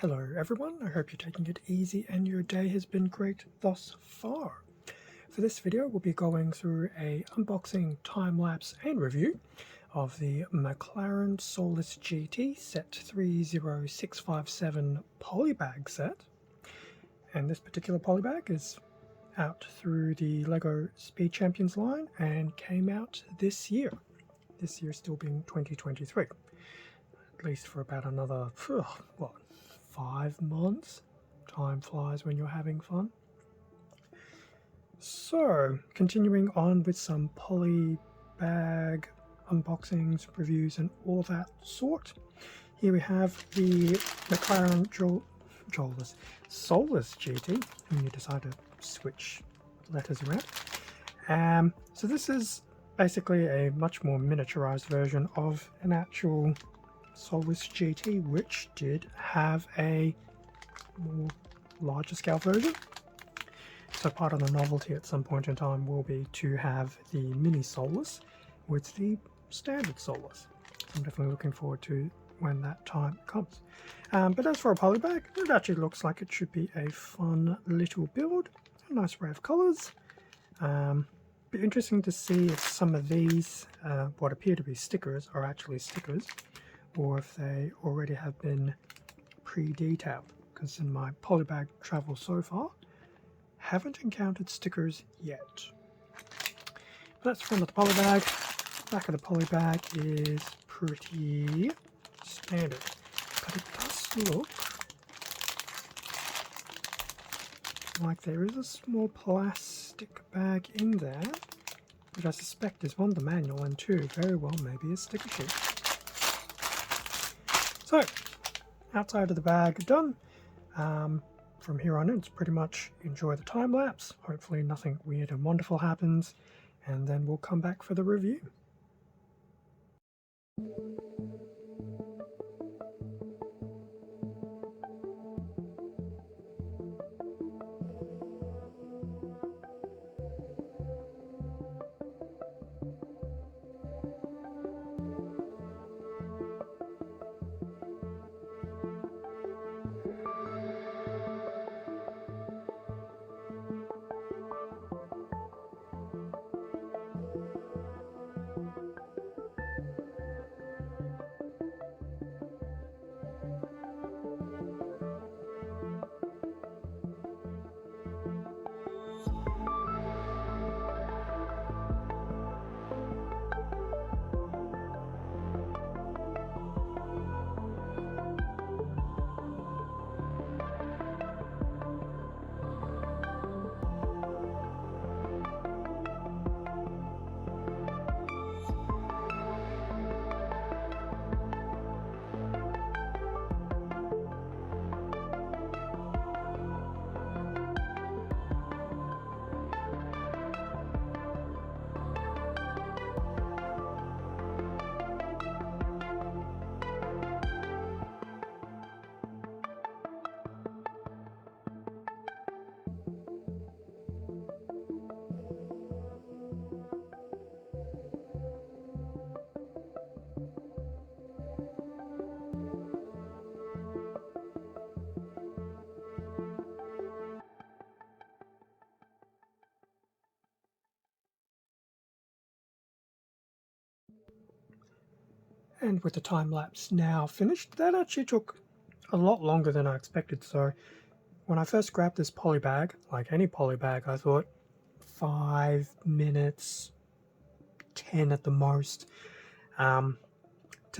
Hello everyone, I hope you're taking it easy and your day has been great thus far. For this video we'll be going through a unboxing, time-lapse and review of the McLaren Solus GT set 30657 Polybag set. And this particular Polybag is out through the LEGO Speed Champions line and came out this year. This year still being 2023. At least for about another, 5 months? Time flies when you're having fun. So, continuing on with some Polybag unboxings, reviews and all that sort. Here we have the McLaren Solus GT, when you decide to switch letters around. So this is basically a much more miniaturized version of an actual Solus GT, which did have a more larger scale version. So part of the novelty at some point in time will be to have the mini Solus with the standard Solus. I'm definitely looking forward to when that time comes. But as for a Polybag, it actually looks like it should be a fun little build. A nice array of colours. Be interesting to see if some of these, what appear to be stickers, are actually stickers, or if they already have been pre-detailed, because in my Polybag travel so far, haven't encountered stickers yet. That's front of the Polybag. Back of the Polybag is pretty standard, but it does look like there is a small plastic bag in there, which I suspect is one, the manual, and two, very well maybe a sticker sheet. So, outside of the bag done. From here on in, it's pretty much enjoy the time lapse. Hopefully nothing weird and wonderful happens, and then we'll come back for the review. And with the time lapse now finished, that actually took a lot longer than I expected. So when I first grabbed this Polybag, like any Polybag, I thought 5 minutes, 10 at the most, to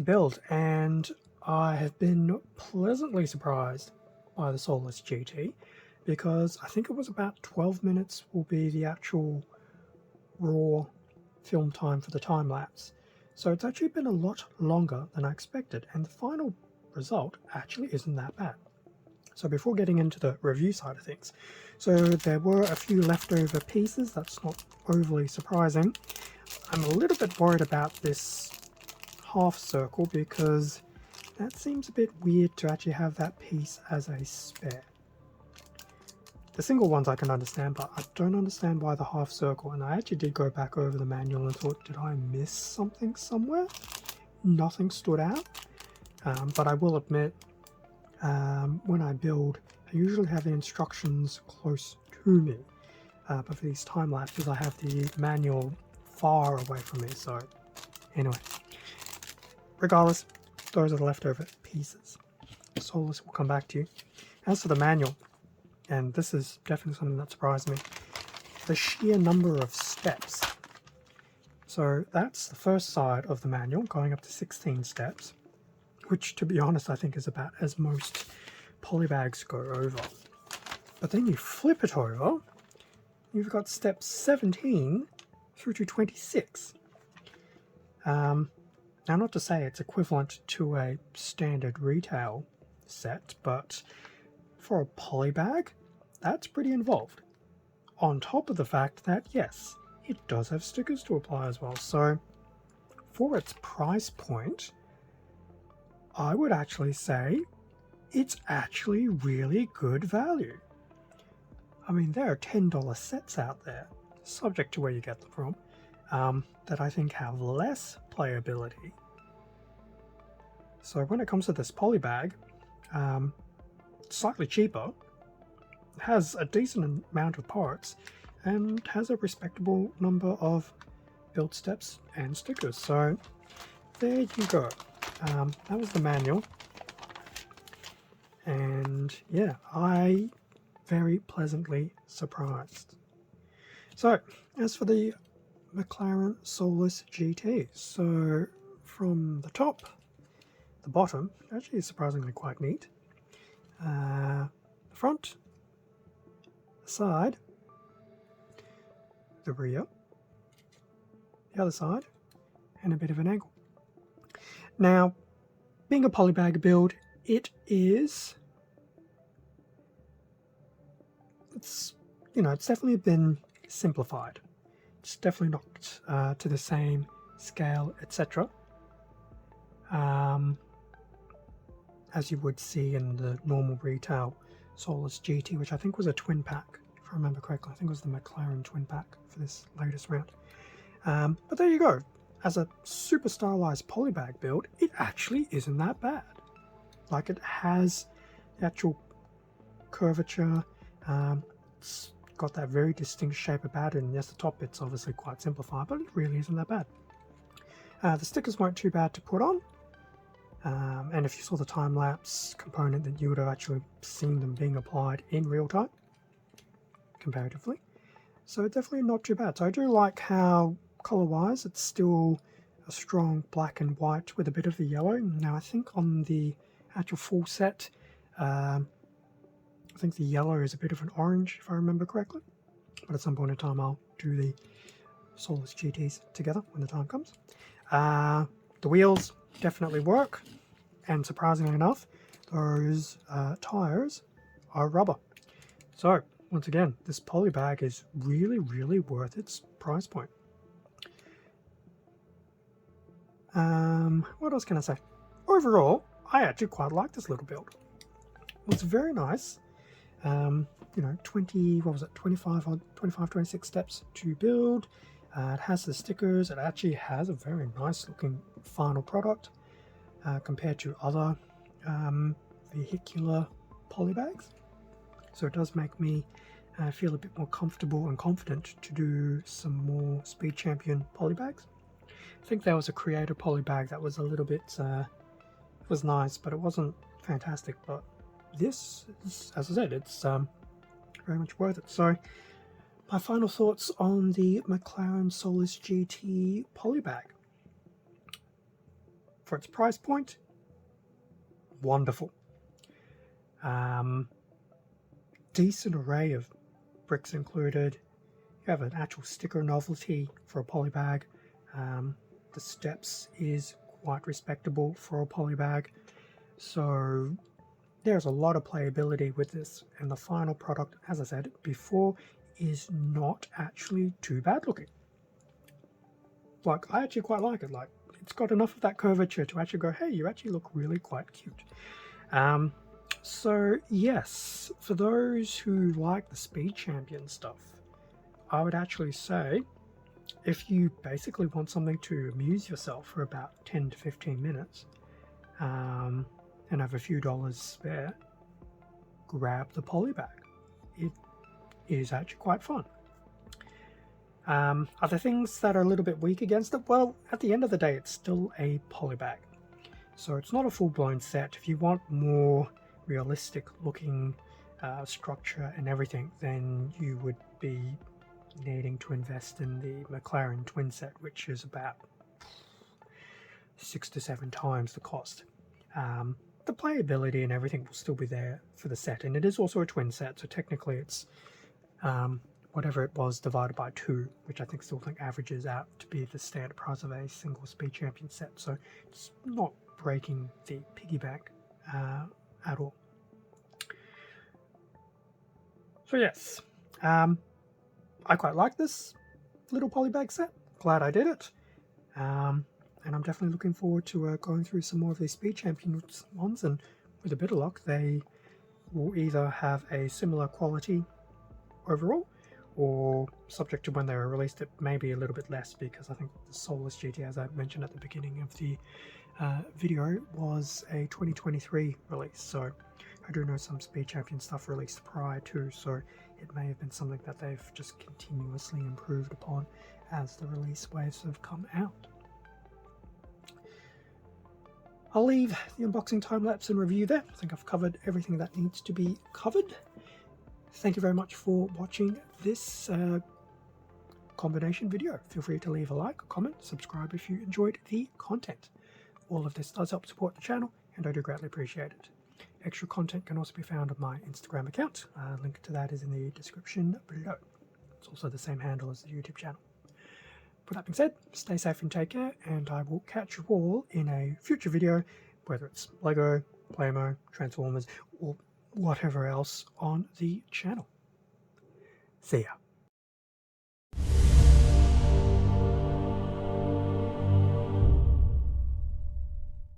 build. And I have been pleasantly surprised by the Solus GT, because I think it was about 12 minutes will be the actual raw film time for the time lapse. So it's actually been a lot longer than I expected, and the final result actually isn't that bad. So before getting into the review side of things, so there were a few leftover pieces. That's not overly surprising. I'm a little bit worried about this half circle, because that seems a bit weird to actually have that piece as a spare. The single ones I can understand, but I don't understand why the half circle. And I actually did go back over the manual and thought, did I miss something somewhere? Nothing stood out. But I will admit, when I build, I usually have the instructions close to me. But for these time lapses, I have the manual far away from me. So anyway, regardless, those are the leftover pieces. Solus will come back to you. As for the manual, and this is definitely something that surprised me, the sheer number of steps. So that's the first side of the manual, going up to 16 steps, which to be honest I think is about as most polybags go over. But then you flip it over, you've got steps 17 through to 26. Now, not to say it's equivalent to a standard retail set, but for a polybag, that's pretty involved. On top of the fact that, yes, it does have stickers to apply as well. So, for its price point, I would actually say it's actually really good value. I mean, there are $10 sets out there, subject to where you get them from, that I think have less playability. So when it comes to this polybag, slightly cheaper, has a decent amount of parts, and has a respectable number of build steps and stickers. So there you go. That was the manual. And yeah, I very pleasantly surprised. So as for the McLaren Solus GT, so from the top, the bottom actually is surprisingly quite neat. The front, the side, the rear, the other side, and a bit of an angle. Now, being a polybag build, it's definitely been simplified. It's definitely not to the same scale, etc. As you would see in the normal retail Solus GT, which I think was a twin pack, if I remember correctly. I think it was the McLaren twin pack for this latest round. But there you go. As a super stylized polybag build, it actually isn't that bad. Like, it has the actual curvature. It's got that very distinct shape about it, and yes, the top bit's obviously quite simplified, but it really isn't that bad. The stickers weren't too bad to put on, and if you saw the time-lapse component, then you would have actually seen them being applied in real time, comparatively. So definitely not too bad. So I do like how, color-wise, it's still a strong black and white with a bit of the yellow. Now I think on the actual full set, I think the yellow is a bit of an orange, if I remember correctly. But at some point in time, I'll do the Solus GTs together when the time comes. The wheels definitely work, and surprisingly enough, those tires are rubber. So once again, this polybag is really, really worth its price point. What else can I say? Overall, I actually quite like this little build. It's very nice. 26 steps to build. It has the stickers. It actually has a very nice looking final product compared to other vehicular polybags. So it does make me feel a bit more comfortable and confident to do some more Speed Champion polybags. I think there was a Creator polybag that was a little bit, it was nice, but it wasn't fantastic. But this is, as I said, it's very much worth it. So my final thoughts on the McLaren Solus GT polybag. For its price point, wonderful. Decent array of bricks included. You have an actual sticker novelty for a polybag. The steps is quite respectable for a polybag. So there's a lot of playability with this, and the final product, as I said before, is not actually too bad looking. Like, I actually quite like it. Like, it's got enough of that curvature to actually go, hey, you actually look really quite cute. So yes, for those who like the Speed Champion stuff, I would actually say, if you basically want something to amuse yourself for about 10 to 15 minutes, and and have a few dollars spare, grab the Polybag. It is actually quite fun. Other things that are a little bit weak against it, well, at the end of the day, it's still a Polybag. So it's not a full-blown set. If you want more realistic looking structure and everything, then you would be needing to invest in the McLaren twin set, which is about 6 to 7 times the cost. The playability and everything will still be there for the set, and it is also a twin set, so technically it's whatever it was divided by 2, which I still think averages out to be the standard price of a single Speed Champion set, so it's not breaking the piggy bank at all. So yes, I quite like this little Polybag set. Glad I did it. And I'm definitely looking forward to going through some more of these Speed Champions ones, and with a bit of luck they will either have a similar quality overall, or subject to when they were released it may be a little bit less, because I think the Solus GT, as I mentioned at the beginning of the video, was a 2023 release, so I do know some Speed Champion stuff released prior to, so it may have been something that they've just continuously improved upon as the release waves have come out. I'll leave the unboxing time lapse and review there. I think I've covered everything that needs to be covered. Thank you very much for watching this combination video. Feel free to leave a like, comment, subscribe if you enjoyed the content. All of this does help support the channel, and I do greatly appreciate it. Extra content can also be found on my Instagram account. Link to that is in the description below. It's also the same handle as the YouTube channel. With that being said, stay safe and take care, and I will catch you all in a future video, whether it's Lego, Playmo, Transformers, or whatever else on the channel. See ya.